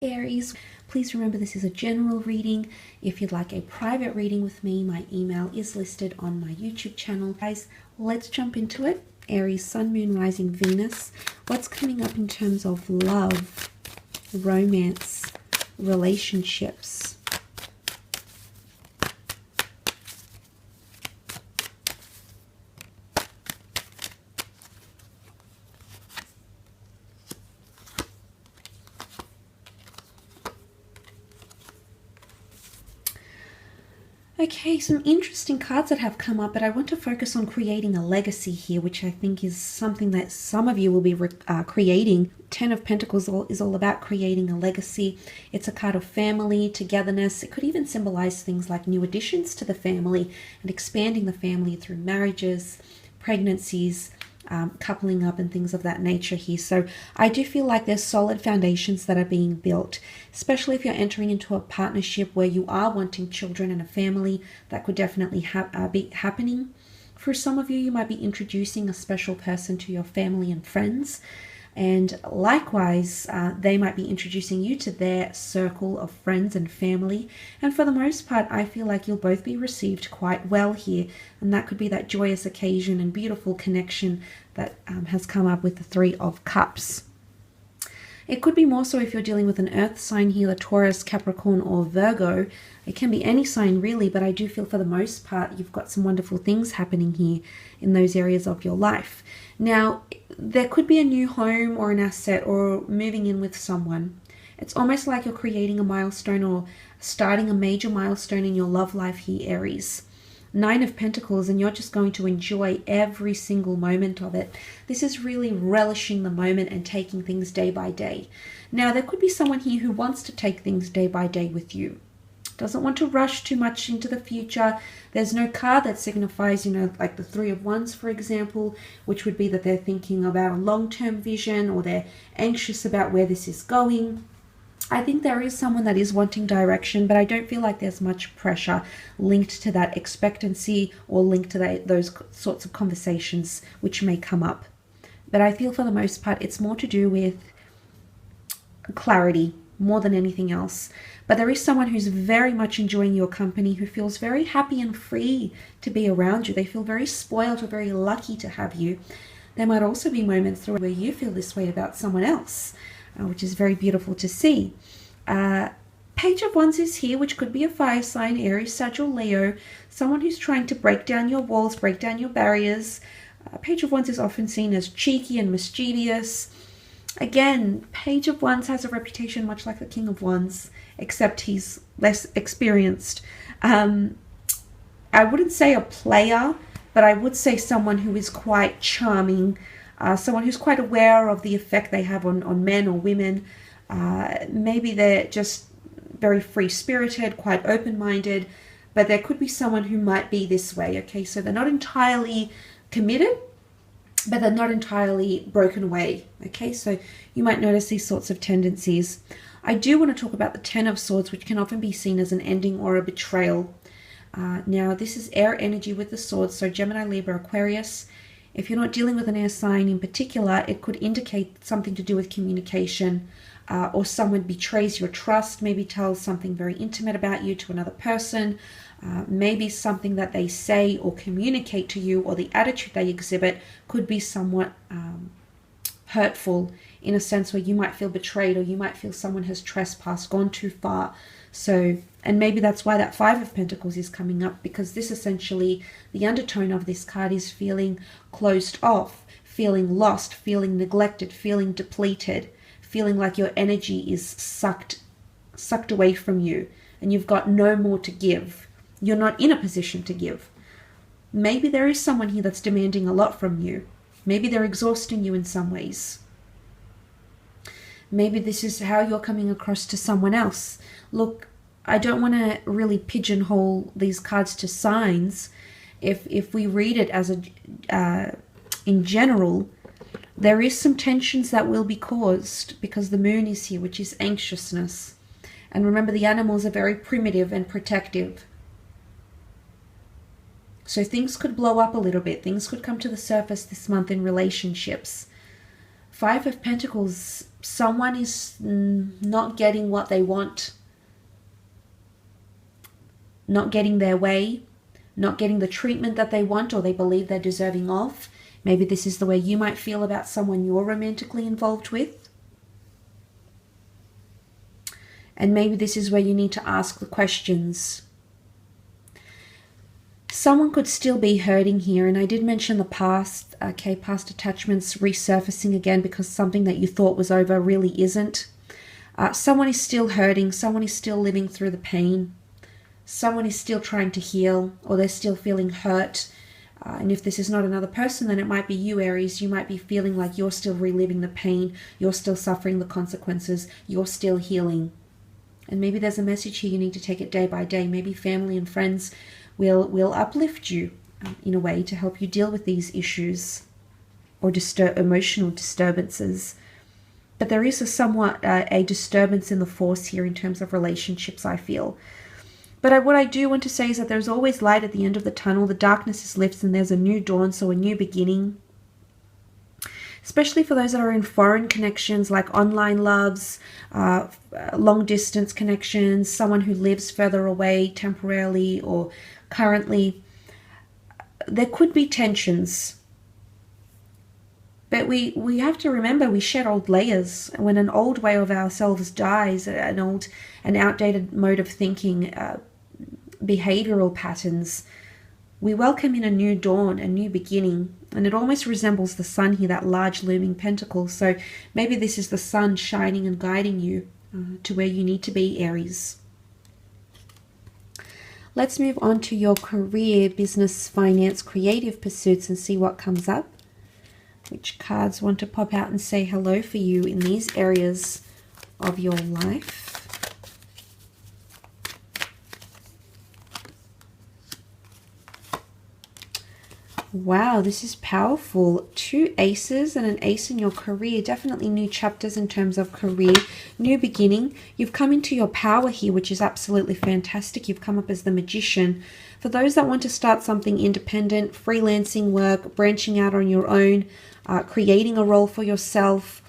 Aries, please remember this is a general reading. If you'd like a private reading with me, my email is listed on my YouTube channel. Guys, let's jump into it. Aries, Sun, Moon, Rising, Venus. What's coming up in terms of love, romance, relationships? Okay, some interesting cards that have come up, but I want to focus on creating a legacy here, which I think is something that some of you will be creating. Ten of Pentacles is all about creating a legacy. It's a card of family, togetherness. It could even symbolize things like new additions to the family and expanding the family through marriages, pregnancies, coupling up and things of that nature here. So I do feel like there's solid foundations that are being built, especially if you're entering into a partnership where you are wanting children and a family. That could definitely be happening. For some of you, you might be introducing a special person to your family and friends. And likewise, they might be introducing you to their circle of friends and family. And for the most part, I feel like you'll both be received quite well here. And that could be that joyous occasion and beautiful connection that has come up with the Three of Cups. It could be more so if you're dealing with an earth sign here, the Taurus, Capricorn, or Virgo. It can be any sign really, but I do feel for the most part you've got some wonderful things happening here in those areas of your life. Now, there could be a new home or an asset or moving in with someone. It's almost like you're creating a milestone or starting a major milestone in your love life here, Aries. Nine of Pentacles, and you're just going to enjoy every single moment of it. This is really relishing the moment and taking things day by day. Now, there could be someone here who wants to take things day by day with you. Doesn't want to rush too much into the future. There's no card that signifies, like the Three of Wands, for example, which would be that they're thinking about a long-term vision or they're anxious about where this is going. I think there is someone that is wanting direction, but I don't feel like there's much pressure linked to that expectancy or linked to those sorts of conversations which may come up. But I feel for the most part it's more to do with clarity more than anything else. But there is someone who's very much enjoying your company, who feels very happy and free to be around you. They feel very spoiled or very lucky to have you. There might also be moments where you feel this way about someone else, which is very beautiful to see. Page of Wands is here, which could be a fire sign, Aries, Sag, or Leo. Someone who's trying to break down your walls, break down your barriers. Page of Wands is often seen as cheeky and mischievous. Again, Page of Wands has a reputation much like the King of Wands, except he's less experienced. I wouldn't say a player, but I would say someone who is quite charming, someone who's quite aware of the effect they have on men or women. Maybe they're just very free-spirited, quite open-minded, but there could be someone who might be this way, okay? So they're not entirely committed, but they're not entirely broken away, okay? So you might notice these sorts of tendencies. I do want to talk about the Ten of Swords, which can often be seen as an ending or a betrayal. Now, this is air energy with the swords, so Gemini, Libra, Aquarius. If you're not dealing with an air sign in particular, it could indicate something to do with communication, or someone betrays your trust, maybe tells something very intimate about you to another person, maybe something that they say or communicate to you or the attitude they exhibit could be somewhat hurtful in a sense where you might feel betrayed or you might feel someone has trespassed, gone too far. So, and maybe that's why that Five of Pentacles is coming up, because this essentially, the undertone of this card is feeling closed off, feeling lost, feeling neglected, feeling depleted, feeling like your energy is sucked away from you and you've got no more to give. You're not in a position to give. Maybe there is someone here that's demanding a lot from you. Maybe they're exhausting you in some ways. Maybe this is how you're coming across to someone else. Look, I don't want to really pigeonhole these cards to signs. If we read it as in general, there is some tensions that will be caused because the moon is here, which is anxiousness. And remember, the animals are very primitive and protective. So things could blow up a little bit. Things could come to the surface this month in relationships. Five of Pentacles, someone is not getting what they want, not getting their way, not getting the treatment that they want or they believe they're deserving of. Maybe this is the way you might feel about someone you're romantically involved with. And maybe this is where you need to ask the questions. Someone could still be hurting here, and I did mention the past, okay, past attachments resurfacing again because something that you thought was over really isn't. Someone is still hurting, someone is still living through the pain, someone is still trying to heal, or they're still feeling hurt. And if this is not another person, then it might be you, Aries. You might be feeling like you're still reliving the pain, you're still suffering the consequences, you're still healing. And maybe there's a message here, you need to take it day by day. Maybe family and friends will uplift you in a way to help you deal with these issues or emotional disturbances. But there is somewhat a disturbance in the force here in terms of relationships, I feel. But what I do want to say is that there's always light at the end of the tunnel. The darkness is lifted and there's a new dawn, so a new beginning. Especially for those that are in foreign connections like online loves, long distance connections, someone who lives further away temporarily or currently. There could be tensions. But we have to remember we shed old layers. When an old way of ourselves dies, an outdated mode of thinking, behavioral patterns, we welcome in a new dawn, a new beginning. And it almost resembles the sun here, that large looming pentacle. So maybe this is the sun shining and guiding you to where you need to be, Aries. Let's move on to your career, business, finance, creative pursuits and see what comes up. Which cards want to pop out and say hello for you in these areas of your life? Wow, this is powerful. 2 aces and an ace in your career. Definitely new chapters in terms of career. New beginning. You've come into your power here, which is absolutely fantastic. You've come up as the magician. For those that want to start something independent, freelancing work, branching out on your own, creating a role for yourself,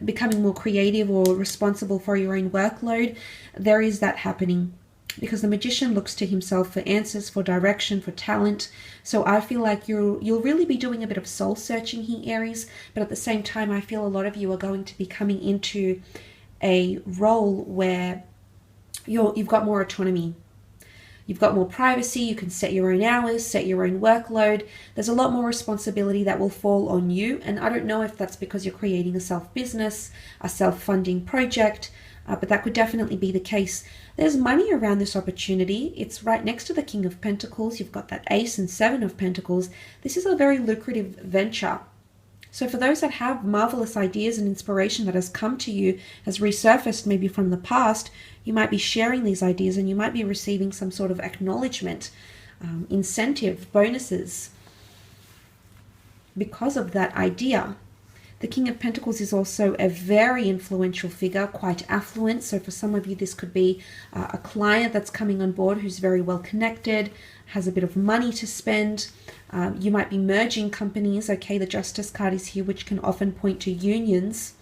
becoming more creative or responsible for your own workload, there is that happening. Because the magician looks to himself for answers, for direction, for talent. So I feel like you'll really be doing a bit of soul searching here, Aries. But at the same time, I feel a lot of you are going to be coming into a role where you've got more autonomy. You've got more privacy. You can set your own hours, set your own workload. There's a lot more responsibility that will fall on you. And I don't know if that's because you're creating a self-business, a self-funding project, but that could definitely be the case. There's money around this opportunity. It's right next to the King of Pentacles. You've got that Ace and 7 of Pentacles. This is a very lucrative venture. So for those that have marvelous ideas and inspiration that has come to you, has resurfaced maybe from the past, you might be sharing these ideas and you might be receiving some sort of acknowledgement, incentive, bonuses because of that idea. The King of Pentacles is also a very influential figure, quite affluent. So for some of you, this could be a client that's coming on board who's very well connected, has a bit of money to spend. You might be merging companies. Okay, the Justice card is here, which can often point to unions.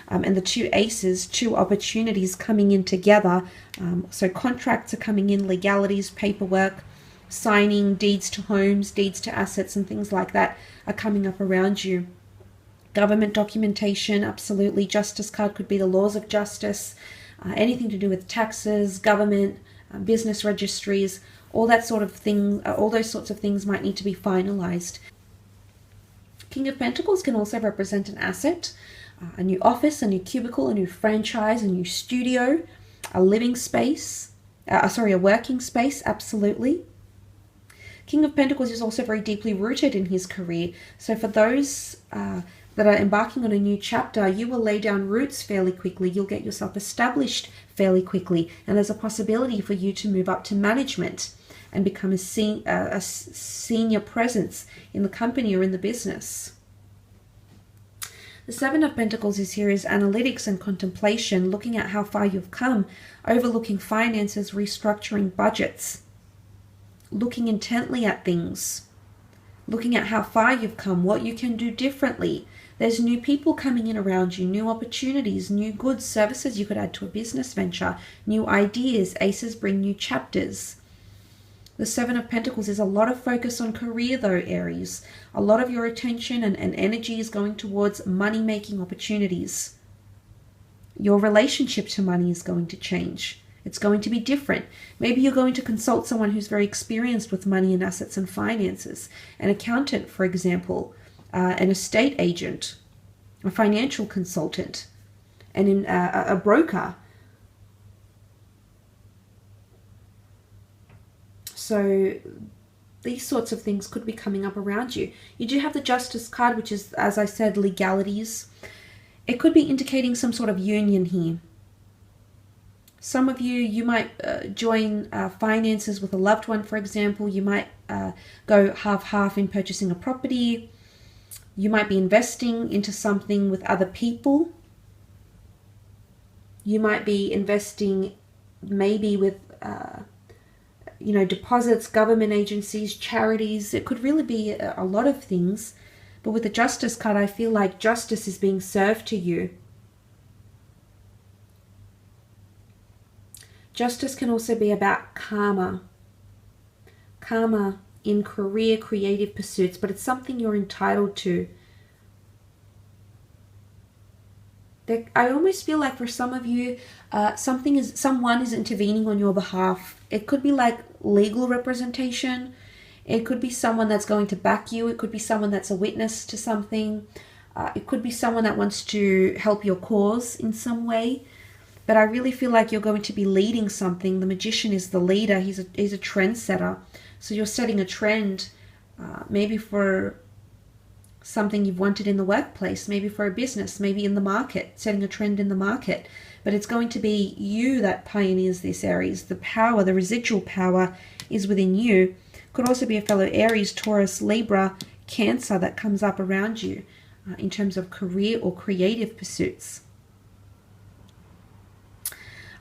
And the 2 aces, 2 opportunities coming in together. So contracts are coming in, legalities, paperwork, signing, deeds to homes, deeds to assets and things like that are coming up around you. Government documentation, absolutely. Justice card could be the laws of justice, anything to do with taxes, government, business registries, all that sort of thing. All those sorts of things might need to be finalized. King of Pentacles can also represent an asset, a new office, a new cubicle, a new franchise, a new studio, a living space, a working space, absolutely. King of Pentacles is also very deeply rooted in his career. So for those that are embarking on a new chapter, you will lay down roots fairly quickly. You'll get yourself established fairly quickly. And there's a possibility for you to move up to management and become a senior presence in the company or in the business. The 7 of Pentacles is here is analytics and contemplation, looking at how far you've come, overlooking finances, restructuring budgets, looking intently at things, looking at how far you've come, what you can do differently. There's new people coming in around you, new opportunities, new goods, services you could add to a business venture, new ideas. Aces bring new chapters. The Seven of Pentacles is a lot of focus on career though, Aries. A lot of your attention and energy is going towards money-making opportunities. Your relationship to money is going to change. It's going to be different. Maybe you're going to consult someone who's very experienced with money and assets and finances. An accountant, for example, an estate agent, a financial consultant, and a broker. So these sorts of things could be coming up around you. You do have the Justice card, which is, as I said, legalities. It could be indicating some sort of union here. Some of you might join finances with a loved one, for example. You might go half-half in purchasing a property. You might be investing into something with other people. You might be investing maybe with, deposits, government agencies, charities. It could really be a lot of things. But with the Justice card, I feel like justice is being served to you. Justice can also be about karma. Karma in career, creative pursuits, but it's something you're entitled to. I almost feel like for some of you, someone is intervening on your behalf. It could be like legal representation. It could be someone that's going to back you. It could be someone that's a witness to something. It could be someone that wants to help your cause in some way. But I really feel like you're going to be leading something. The Magician is the leader. He's a trendsetter. So you're setting a trend, maybe for something you've wanted in the workplace, maybe for a business, maybe in the market, setting a trend in the market. But it's going to be you that pioneers this, Aries. The power, the residual power is within you. Could also be a fellow Aries, Taurus, Libra, Cancer that comes up around you in terms of career or creative pursuits.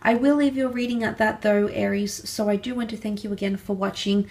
I will leave your reading at that though, Aries, so I do want to thank you again for watching.